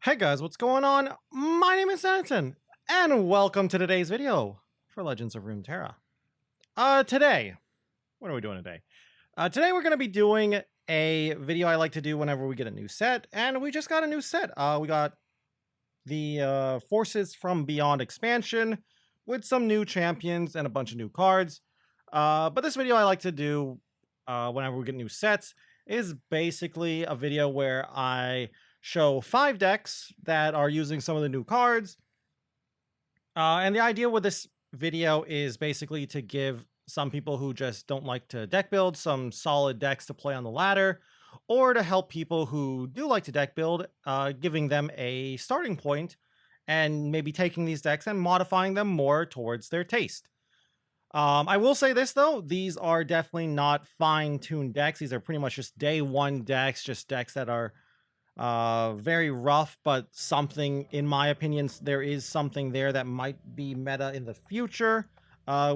Hey guys, what's going on? My name is Anton, and welcome to today's video for Legends of Runeterra. Today, what are we doing today? Today we're going to be doing a video I like to do whenever we get a new set, and we just got a new set. We got the Forces from Beyond expansion with some new champions and a bunch of new cards. But this video I like to do whenever we get new sets is basically a video where I show 5 decks that are using some of the new cards. And the idea with this video is basically to give some people who just don't like to deck build some solid decks to play on the ladder, or to help people who do like to deck build, giving them a starting point and maybe taking these decks and modifying them more towards their taste. I will say this though, these are definitely not fine-tuned decks. These are pretty much just day one decks, just decks that are very rough, but something, in my opinion, there is something there that might be meta in the future,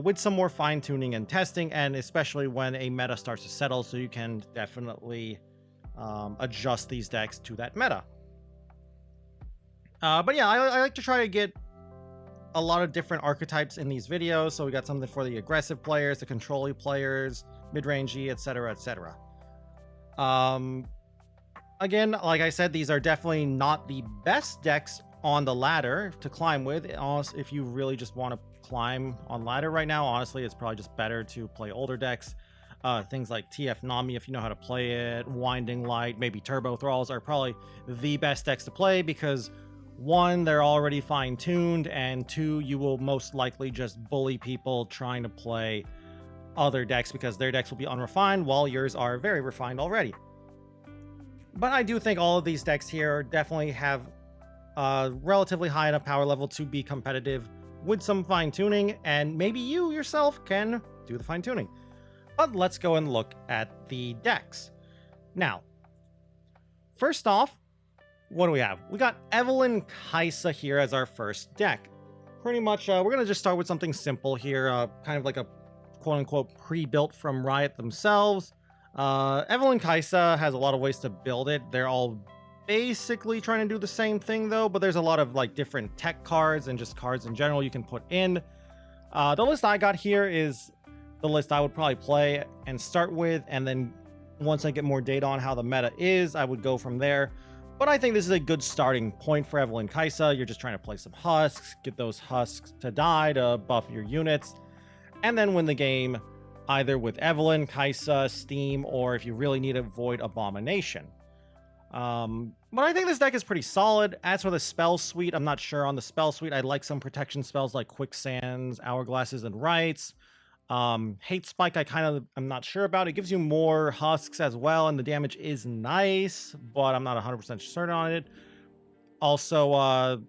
with some more fine-tuning and testing, and especially when a meta starts to settle, so you can definitely adjust these decks to that meta. But yeah, I like to try to get a lot of different archetypes in these videos, so we got something for the aggressive players, the control-y players, mid-rangey, etc, etc. Again, like I said, these are definitely not the best decks on the ladder to climb with. If you really just want to climb on ladder right now, honestly, it's probably just better to play older decks. Things like TF Nami, if you know how to play it, Winding Light, maybe Turbo Thralls are probably the best decks to play because, one, they're already fine-tuned, and two, you will most likely just bully people trying to play other decks because their decks will be unrefined while yours are very refined already. But I do think all of these decks here definitely have a relatively high enough power level to be competitive with some fine-tuning, and maybe you yourself can do the fine-tuning. But let's go and look at the decks. Now, first off, what do we have? We got Evelyn Kaiser here as our first deck. Pretty much, we're going to just start with something simple here, kind of like a quote-unquote pre-built from Riot themselves. Evelyn Kaiser has a lot of ways to build it. They're all basically trying to do the same thing though, but there's a lot of like different tech cards and just cards in general you can put in. The list I got here is the list I would probably play and start with, and then once I get more data on how the meta is, I would go from there. But I think this is a good starting point for Evelyn Kaiser. You're just trying to play some husks, get those husks to die to buff your units, and then win the game either with Evelyn, Kaiser, Steam, or if you really need a Void Abomination. But I think this deck is pretty solid. As for the spell suite, I'm not sure on the spell suite. I like some protection spells like Quicksands, Hourglasses, and Rights. Hate Spike, I'm not sure about. It gives you more husks as well, and the damage is nice, but I'm not 100% certain on it. Also,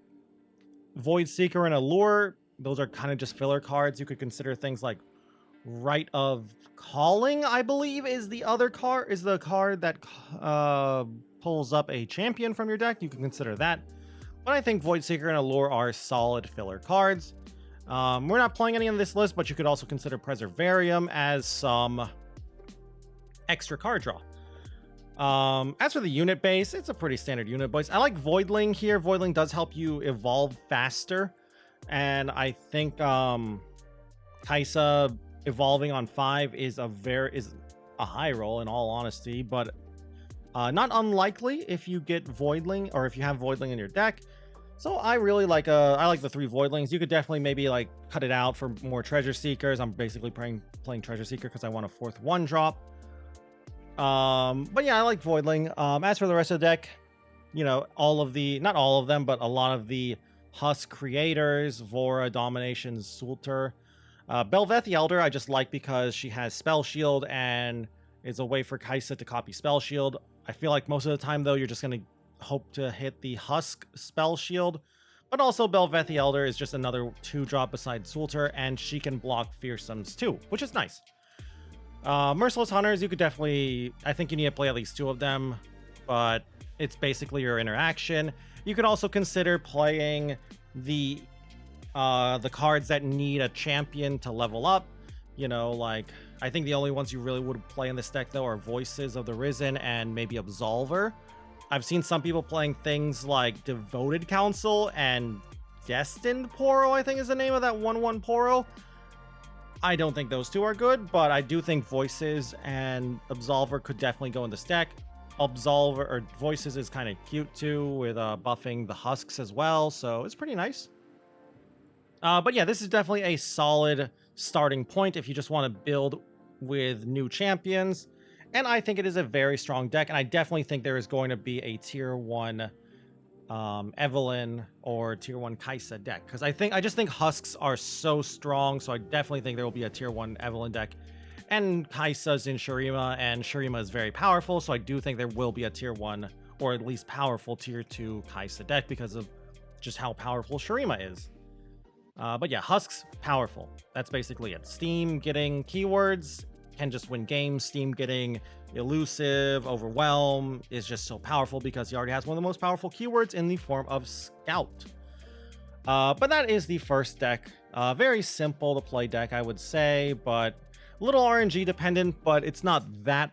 Void Seeker and Allure, those are kind of just filler cards. You could consider things like Rite of Calling, I believe, is the other card, is the card that pulls up a champion from your deck. You can consider that. But I think Void Seeker and Allure are solid filler cards. We're not playing any on this list, but you could also consider Preservarium as some extra card draw. As for the unit base, it's a pretty standard unit base. I like Voidling here. Voidling does help you evolve faster, and I think Kaiser evolving on 5 is a high roll in all honesty, but not unlikely if you get Voidling or if you have Voidling in your deck. So I really like I like the 3 Voidlings. You could definitely maybe like cut it out for more Treasure Seekers. I'm basically playing Treasure Seeker because I want a 4th 1-drop. But yeah, I like Voidling. As for the rest of the deck, you know, not all of them, but a lot of the Husk creators, Vora, Domination, Sulter. Belveth the Elder I just like because she has Spell Shield and is a way for Kaiser to copy Spell Shield. I feel like most of the time though, you're just going to hope to hit the Husk Spell Shield, but also Belveth the Elder is just another 2-drop beside Sulter, and she can block Fearsomes too, which is nice. Merciless Hunters, you could definitely, I think you need to play at least 2 of them, but it's basically your interaction. You could also consider playing the cards that need a champion to level up. You know, like, I think the only ones you really would play in this deck though are Voices of the Risen and maybe Absolver. I've seen some people playing things like Devoted Council and Destined Poro, I think is the name of that 1/1 Poro. I don't think those two are good, but I do think Voices and Absolver could definitely go in this deck. Absolver or Voices is kind of cute too, with buffing the husks as well, so it's pretty nice. But yeah, this is definitely a solid starting point if you just want to build with new champions. And I think it is a very strong deck, and I definitely think there is going to be a tier 1 Evelyn or tier 1 Kaiser deck, because I just think husks are so strong, so I definitely think there will be a tier 1 Evelyn deck. And Kaisa's in Shurima, and Shurima is very powerful, so I do think there will be a tier 1 or at least powerful tier 2 Kaiser deck because of just how powerful Shurima is. But yeah, husks powerful. That's basically it. Steam getting keywords can just win games. Steam getting Elusive, Overwhelm is just so powerful because he already has one of the most powerful keywords in the form of Scout. But that is the first deck. Very simple to play deck, I would say, but a little RNG dependent, but it's not that...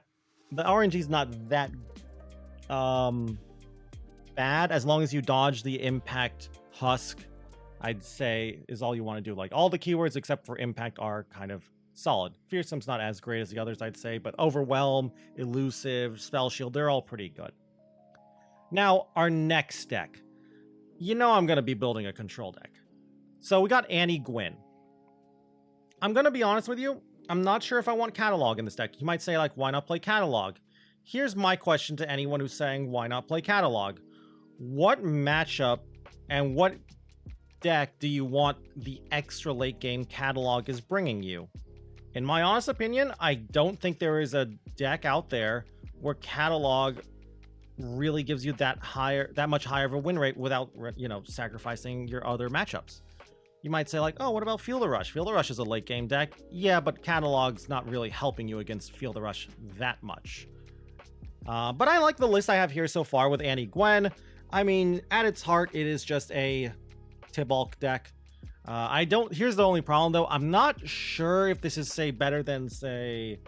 The RNG is not that bad as long as you dodge the Impact Husk, I'd say, is all you want to do. Like, all the keywords except for Impact are kind of solid. Fearsome's not as great as the others, I'd say, but Overwhelm, Elusive, Spell Shield, they're all pretty good. Now, our next deck. You know I'm going to be building a control deck. So we got Annie Gwen. I'm going to be honest with you, I'm not sure if I want Catalog in this deck. You might say, like, why not play Catalog? Here's my question to anyone who's saying, why not play Catalog? What matchup and what deck do you want the extra late game Catalog is bringing you? In my honest opinion, I don't think there is a deck out there where Catalog really gives you that much higher of a win rate without, sacrificing your other matchups. You might say, like, oh, what about Feel the Rush? Feel the Rush is a late game deck. Yeah, but Catalog's not really helping you against Feel the Rush that much. But I like the list I have here so far with Annie Gwen. I mean, at its heart, it is just a Tibalt deck. Here's the only problem, though. I'm not sure if this is, say, better than, say,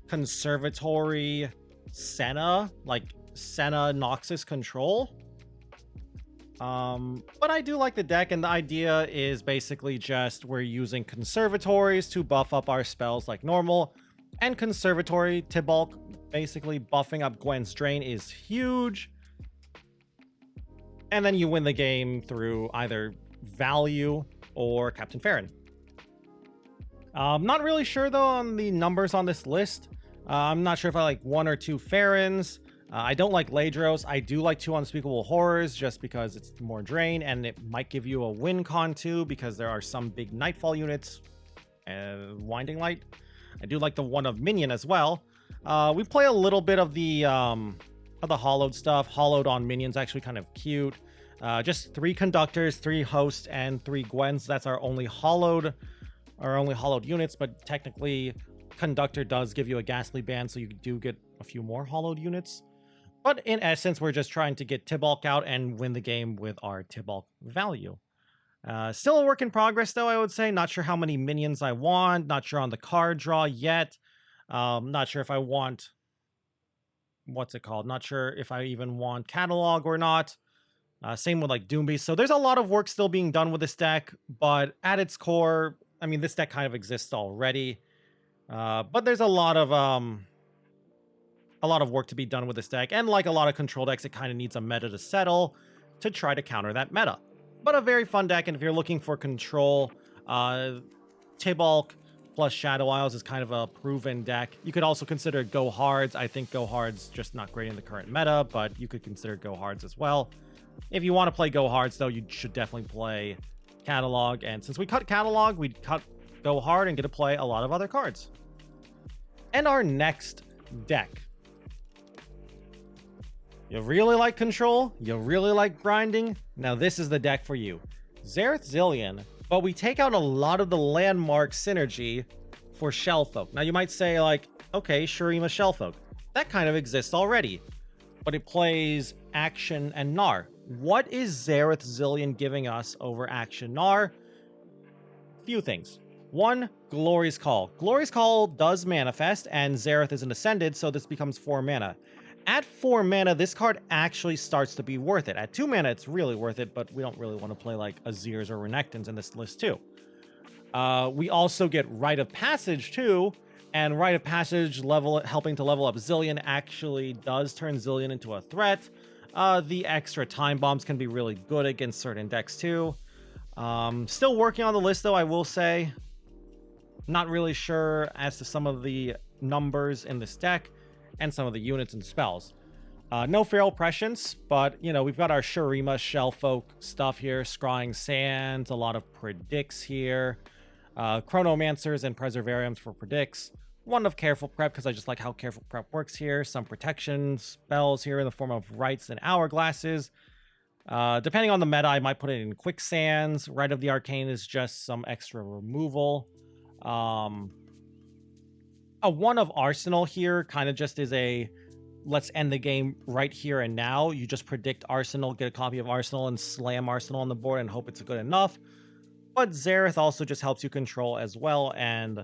Conservatory Senna, like Senna Noxus Control. But I do like the deck, and the idea is basically just we're using Conservatories to buff up our spells like normal, and Conservatory Tibalt basically buffing up Gwen's Drain is huge. And then you win the game through either value or Captain Farron. I'm not really sure, though, on the numbers on this list. I'm not sure if I like 1 or 2 Farrons. I don't like Ladros. I do like 2 Unspeakable Horrors just because it's more drain, and it might give you a win con too because there are some big Nightfall units. Winding Light. I do like the 1 of Minion as well. We play a little bit of the hollowed stuff. Hollowed on Minion's actually kind of cute. Just 3 Conductors, 3 Hosts, and 3 Gwens. That's our only hollowed units, but technically Conductor does give you a Ghastly Band, so you do get a few more hollowed units. But in essence, we're just trying to get Tibalt out and win the game with our Tibalt value. Still a work in progress, though, I would say. Not sure how many minions I want. Not sure on the card draw yet. Not sure if I want... What's it called? Not sure if I even want Catalog or not. Same with, like, Doombeast. So there's a lot of work still being done with this deck. But at its core, I mean, this deck kind of exists already. But there's a lot of work to be done with this deck, and like a lot of control decks, it kind of needs a meta to settle to try to counter that meta. But a very fun deck, and if you're looking for control, Tibalt plus Shadow Isles is kind of a proven deck. You could also consider Go Hards. I think Go Hards just not great in the current meta, but you could consider Go Hards as well. If you want to play Go Hards, though, you should definitely play Catalog, and since we cut Catalog, we cut Go Hard and get to play a lot of other cards. And our next deck. You really like control? You really like grinding? Now this is the deck for you. Xerath Zillion, but we take out a lot of the landmark synergy for Shellfolk. Now you might say, like, okay, Shurima Shellfolk. That kind of exists already. But it plays Action and Gnar. What is Xerath Zillion giving us over Action Gnar? Few things. 1, Glory's Call. Glory's Call does manifest, and Xerath is an Ascended, so this becomes 4 mana. At 4 mana, this card actually starts to be worth it. At 2 mana, it's really worth it, but we don't really want to play like Azirs or Renekton's in this list too. We also get Rite of Passage too, and Rite of Passage helping to level up Zillion actually does turn Zillion into a threat. The extra time bombs can be really good against certain decks too. Still working on the list though, I will say. Not really sure as to some of the numbers in this deck and some of the units and spells. No Feral Prescience, but, you know, we've got our Shurima, Shellfolk stuff here, Scrying Sands, a lot of Predicts here, Chronomancers and Preservariums for Predicts, one of Careful Prep, because I just like how Careful Prep works here, some protection spells here in the form of Rites and Hourglasses. Depending on the meta, I might put it in Quicksands. Rite of the Arcane is just some extra removal. A one of Arsenal here kind of just is a let's end the game right here and now. You just predict Arsenal, get a copy of Arsenal, and slam Arsenal on the board and hope it's good enough. But Xerath also just helps you control as well, and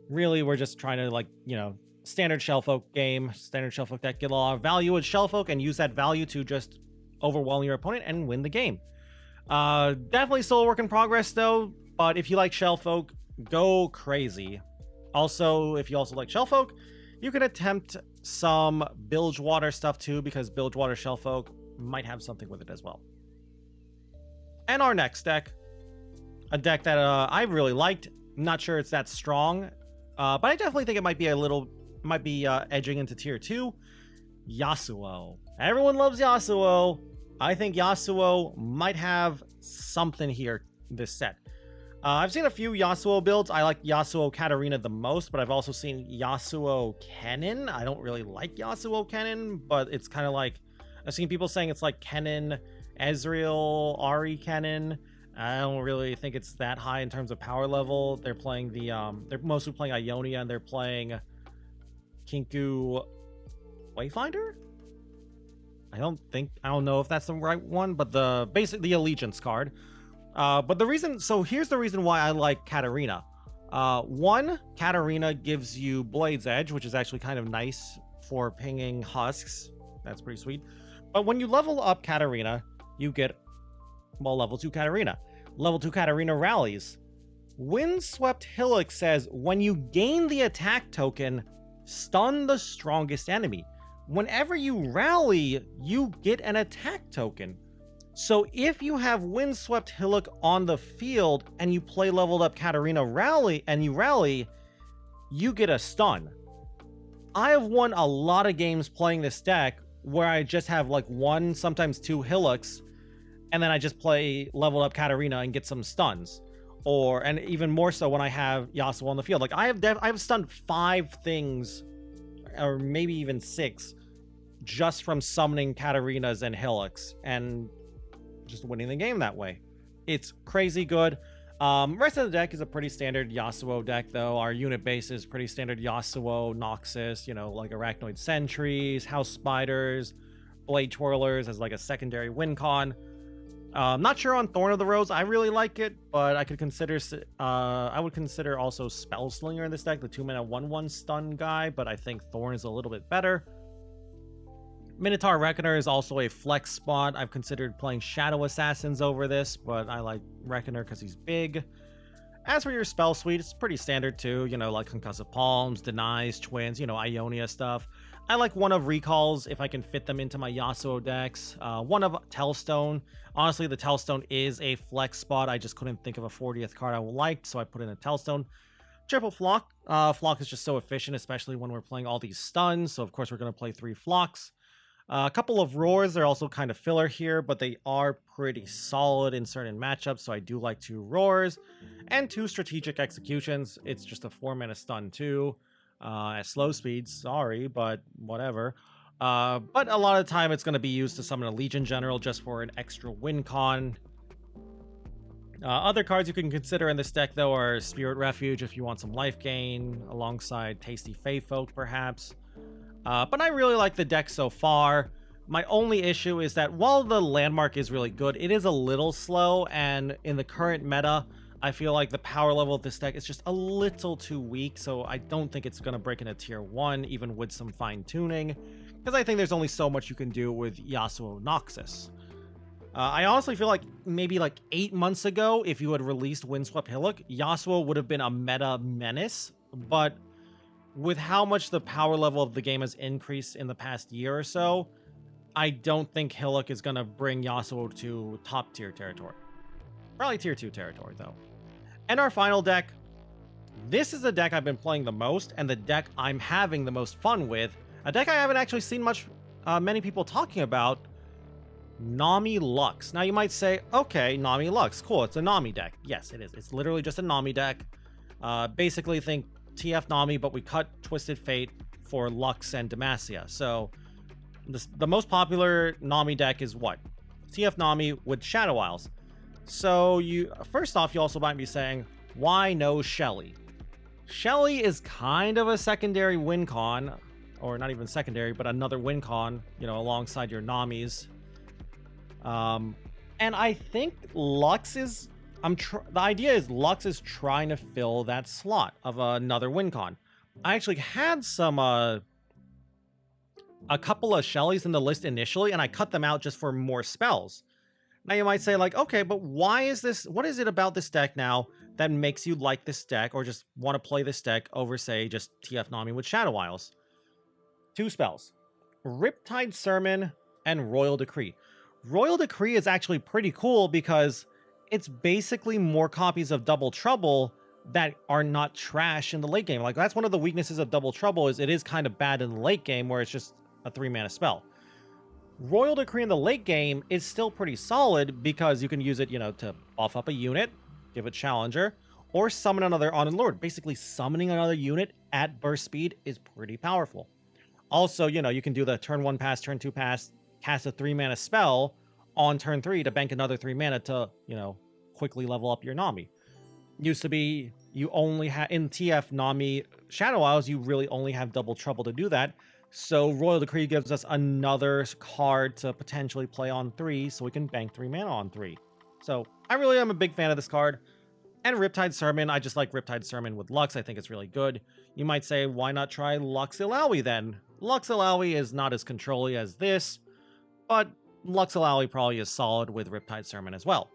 really we're just trying to, like, you know, standard Shellfolk game, standard Shellfolk deck, get a lot of value with Shellfolk and use that value to just overwhelm your opponent and win the game. Definitely still a work in progress though, but if you like Shellfolk, go crazy. Also, if you also like Shellfolk, you can attempt some Bilgewater stuff too, because Bilgewater Shellfolk might have something with it as well. And our next deck, a deck that I really liked. Not sure it's that strong, but I definitely think it might be edging into tier 2. Yasuo. Everyone loves Yasuo. I think Yasuo might have something here this set. I've seen a few Yasuo builds. I like Yasuo Katarina the most, but I've also seen Yasuo Kennen. I don't really like Yasuo Kennen, but it's kind of like, I've seen people saying it's like Kennen, Ezreal, Ari Kennen. I don't really think it's that high in terms of power level. They're playing they're mostly playing Ionia, and they're playing Kinku Wayfinder? I don't know if that's the right one, but basically the Allegiance card. But here's the reason why I like Katarina. One, Katarina gives you Blade's Edge, which is actually kind of nice for pinging husks. That's pretty sweet. But when you level up Katarina, you get, well, level 2 Katarina. Level 2 Katarina rallies. Windswept Hillock says, when you gain the attack token, stun the strongest enemy. Whenever you rally, you get an attack token. So if you have Windswept Hillock on the field and you play leveled up Katarina rally, you get a stun. I have won a lot of games playing this deck where I just have like 1, sometimes 2 Hillocks, and then I just play leveled up Katarina and get some stuns. And even more so when I have Yasuo on the field. Like I've stunned 5 things, or maybe even 6, just from summoning Katarinas and Hillocks and just winning the game that way. It's crazy good. Rest of the deck is a pretty standard Yasuo deck though. Our unit base is pretty standard Yasuo, Noxus, you know, like Arachnoid Sentries, House Spiders, Blade Twirlers as like a secondary win con. Not sure on Thorn of the Rose. I really like it, but I would consider also Spellslinger in this deck, the 2-mana 1/1 stun guy, but I think Thorn is a little bit better. Minotaur Reckoner is also a flex spot. I've considered playing Shadow Assassins over this, but I like Reckoner because he's big. As for your spell suite, it's pretty standard too, you know, like Concussive Palms, Denies, Twins, you know, Ionia stuff. I like one of Recalls if I can fit them into my Yasuo decks. One of Tellstone. Honestly, the Tellstone is a flex spot. I just couldn't think of a 40th card I liked, so I put in a Tellstone. Triple Flock. Flock is just so efficient, especially when we're playing all these stuns, so of course we're going to play 3 Flocks. A couple of Roars, they're also kind of filler here, but they are pretty solid in certain matchups, so I do like 2 Roars. And 2 Strategic Executions. It's just a 4-mana stun too. At slow speeds, sorry, but whatever. But a lot of the time it's going to be used to summon a Legion General just for an extra win con. Other cards you can consider in this deck though are Spirit Refuge if you want some life gain, alongside Tasty Fey Folk perhaps. But I really like the deck so far. My only issue is that while the landmark is really good, it is a little slow, and in the current meta, I feel like the power level of this deck is just a little too weak, so I don't think it's going to break into tier 1, even with some fine-tuning, because I think there's only so much you can do with Yasuo Noxus. I honestly feel like maybe like 8 months ago, if you had released Windswept Hillock, Yasuo would have been a meta menace, but with how much the power level of the game has increased in the past year or so, I don't think Hillock is going to bring Yasuo to top tier territory. Probably tier 2 territory, though. And our final deck. This is the deck I've been playing the most, and the deck I'm having the most fun with. A deck I haven't actually seen many people talking about. Nami Lux. Now you might say, okay, Nami Lux, cool, it's a Nami deck. Yes, it is. It's literally just a Nami deck. Basically think TF Nami, but we cut Twisted Fate for Lux and Demacia. So the most popular Nami deck is what? TF Nami with Shadow Isles. So first off, you also might be saying, why no Shelly? Shelly is kind of a secondary win con, or not even secondary, but another win con, alongside your Namis. And I think Lux is, the idea is Lux is trying to fill that slot of another win con. I actually had a couple of Shellys in the list initially, and I cut them out just for more spells. Now you might say like, okay, but what is it about this deck now that makes you like this deck or just want to play this deck over, say, just TF Nami with Shadow Isles? 2 spells. Riptide Sermon and Royal Decree. Royal Decree is actually pretty cool because it's basically more copies of Double Trouble that are not trash in the late game. Like, that's one of the weaknesses of Double Trouble, is it is kind of bad in the late game where it's just a 3-mana spell. Royal Decree in the late game is still pretty solid because you can use it, to buff up a unit, give it Challenger, or summon another On and Lord. Basically, summoning another unit at burst speed is pretty powerful. Also, you can do the turn 1 pass, turn 2 pass, cast a 3-mana spell on turn 3 to bank another 3 mana to, quickly level up your Nami. Used to be, you only have, in TF Nami Shadow Isles, you really only have Double Trouble to do that. So Royal Decree gives us another card to potentially play on 3, so we can bank 3 mana on 3. So I really am a big fan of this card. And Riptide Sermon, I just like Riptide Sermon with Lux. I think it's really good. You might say, why not try Lux Illaoi then? Lux Illaoi is not as controlly as this, but Lux Illaoi probably is solid with Riptide Sermon as well.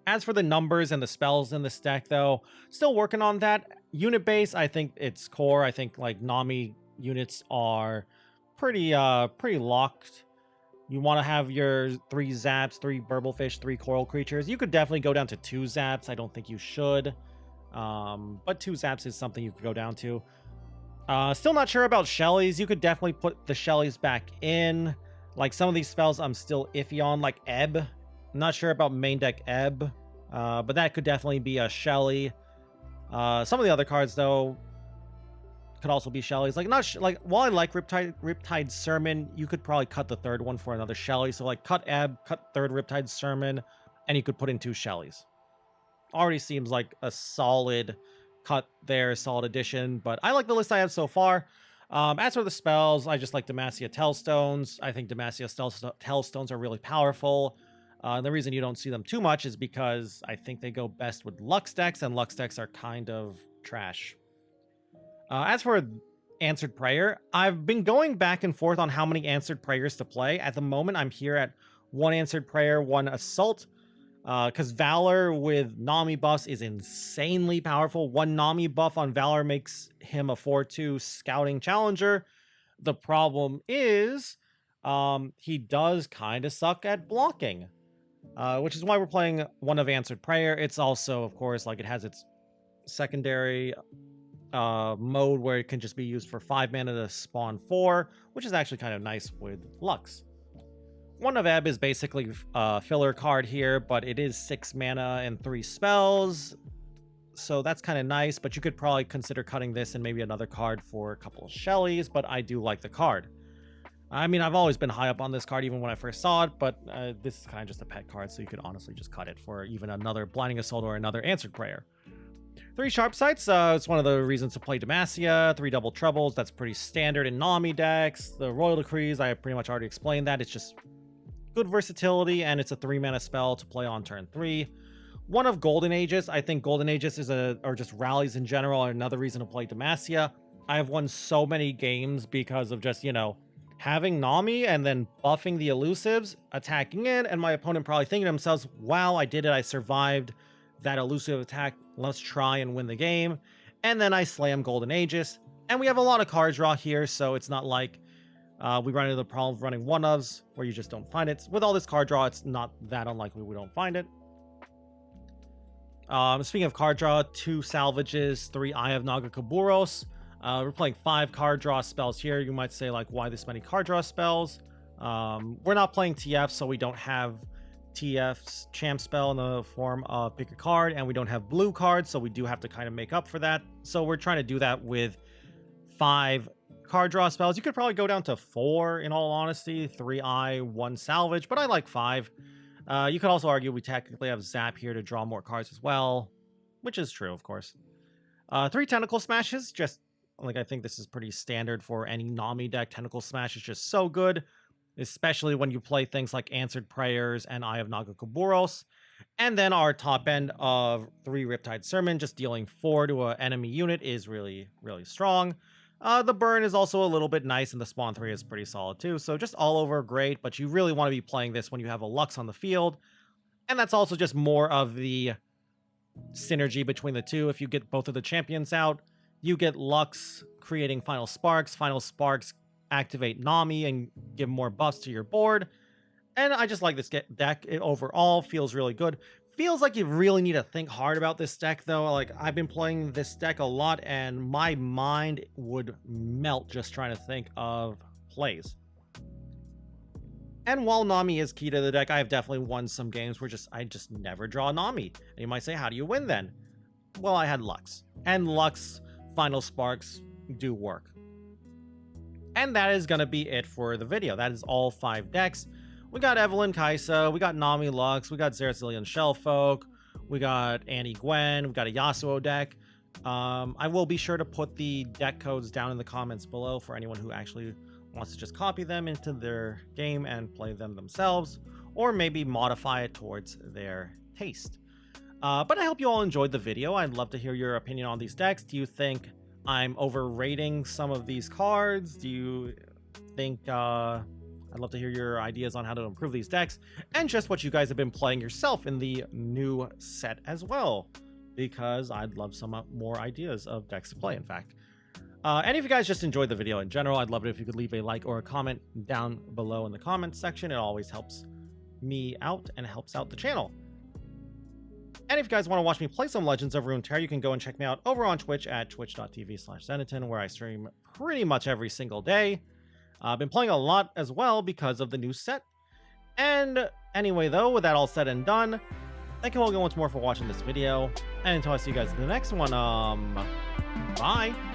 As for the numbers and the spells in this deck, though, still working on that. Unit base, I think it's core. I think like Nami units are pretty locked. You want to have your 3 Zaps, 3 Burblefish, 3 Coral Creatures. You could definitely go down to 2 Zaps. I don't think you should. But 2 Zaps is something you could go down to. Still not sure about Shellys. You could definitely put the Shellys back in. Like some of these spells I'm still iffy on, like Ebb. I'm not sure about main deck Ebb. But that could definitely be a Shelly. Some of the other cards, though, could also be Shellys. Like, while I like Riptide Sermon, you could probably cut the 3rd one for another Shelly. So like cut Ebb, cut 3rd Riptide Sermon, and you could put in 2 Shellys. Already seems like a solid cut there, solid addition, but I like the list I have so far. As for the spells, I just like Demacia Tellstones. I think Demacia Tellstones are really powerful. The reason you don't see them too much is because I think they go best with Lux decks, and Lux decks are kind of trash. As for Answered Prayer, I've been going back and forth on how many Answered Prayers to play. At the moment, I'm here at 1 Answered Prayer, 1 Assault, because Valor with Nami buffs is insanely powerful. 1 Nami buff on Valor makes him a 4/2 Scouting Challenger. The problem is he does kind of suck at blocking, which is why we're playing 1 of Answered Prayer. It's also, of course, like it has its secondary mode where it can just be used for 5 mana to spawn 4, which is actually kind of nice with Lux. 1 of Ebb is basically a filler card here, but it is 6 mana and 3 spells, so that's kind of nice, but you could probably consider cutting this and maybe another card for a couple of Shellys, but I do like the card. I mean, I've always been high up on this card even when I first saw it, but this is kind of just a pet card, so you could honestly just cut it for even another Blinding Assault or another Answered Prayer. 3 Sharp Sights, it's one of the reasons to play Demacia. 3 Double Troubles, that's pretty standard in Nami decks. The Royal Decrees, I pretty much already explained that. It's just good versatility, and it's a 3 mana spell to play on turn 3. One of Golden Aegis. I think Golden Aegis is or just rallies in general, are another reason to play Demacia. I have won so many games because of just, you know, having Nami and then buffing the elusives, attacking in, and my opponent probably thinking to themselves, wow, I did it, I survived that elusive attack, let's try and win the game. And then I slam Golden Aegis. And we have a lot of card draw here, so it's not like we run into the problem of running one-ofs where you just don't find it. With all this card draw, it's not that unlikely we don't find it. Speaking of card draw, 2 salvages, 3 Eye of Nagakaburos. We're playing 5 card draw spells here. You might say, like, why this many card draw spells? We're not playing TF, so we don't have TF's champ spell in the form of pick a card, and we don't have blue cards, so we do have to kind of make up for that. So we're trying to do that with 5 card draw spells. You could probably go down to 4, in all honesty. 3 Eye, 1 salvage, but I like 5. You could also argue we technically have Zap here to draw more cards as well, which is true, of course. 3 Tentacle Smashes, just like, I think this is pretty standard for any Nami deck. Tentacle Smash is just so good, especially when you play things like Answered Prayers and Eye of Nagakaburos. And then our top end of 3 Riptide Sermon, just dealing 4 to an enemy unit, is really, really strong. The burn is also a little bit nice, and the spawn 3 is pretty solid too. So just all over great, but you really want to be playing this when you have a Lux on the field. And that's also just more of the synergy between the two. If you get both of the champions out, you get Lux creating Final Sparks. Final Sparks activate Nami and give more buffs to your board. And I just like this deck. It overall feels really good. Feels like you really need to think hard about this deck, though. Like, I've been playing this deck a lot, and my mind would melt just trying to think of plays. And while Nami is key to the deck, I have definitely won some games where I just never draw Nami. And you might say, how do you win then? Well, I had Lux. And Lux Final Sparks do work. And that is going to be it for the video. That is all 5 decks. We got Evelyn Kaiser, we got Nami Lux, we got Xerath Zillion Shellfolk, we got Annie Gwen, we got a Yasuo deck. I will be sure to put the deck codes down in the comments below for anyone who actually wants to just copy them into their game and play them themselves, or maybe modify it towards their taste. But I hope you all enjoyed the video. I'd love to hear your opinion on these decks. Do you think I'm overrating some of these cards? Do you think... I'd love to hear your ideas on how to improve these decks, and just what you guys have been playing yourself in the new set as well, because I'd love some more ideas of decks to play, in fact. And if you guys just enjoyed the video in general, I'd love it if you could leave a like or a comment down below in the comments section. It always helps me out and helps out the channel. And if you guys want to watch me play some Legends of Runeterra, you can go and check me out over on Twitch at twitch.tv/Xenaton, where I stream pretty much every single day. I've been playing a lot as well because of the new set. And anyway, though, with that all said and done, thank you all once more for watching this video. And until I see you guys in the next one, bye!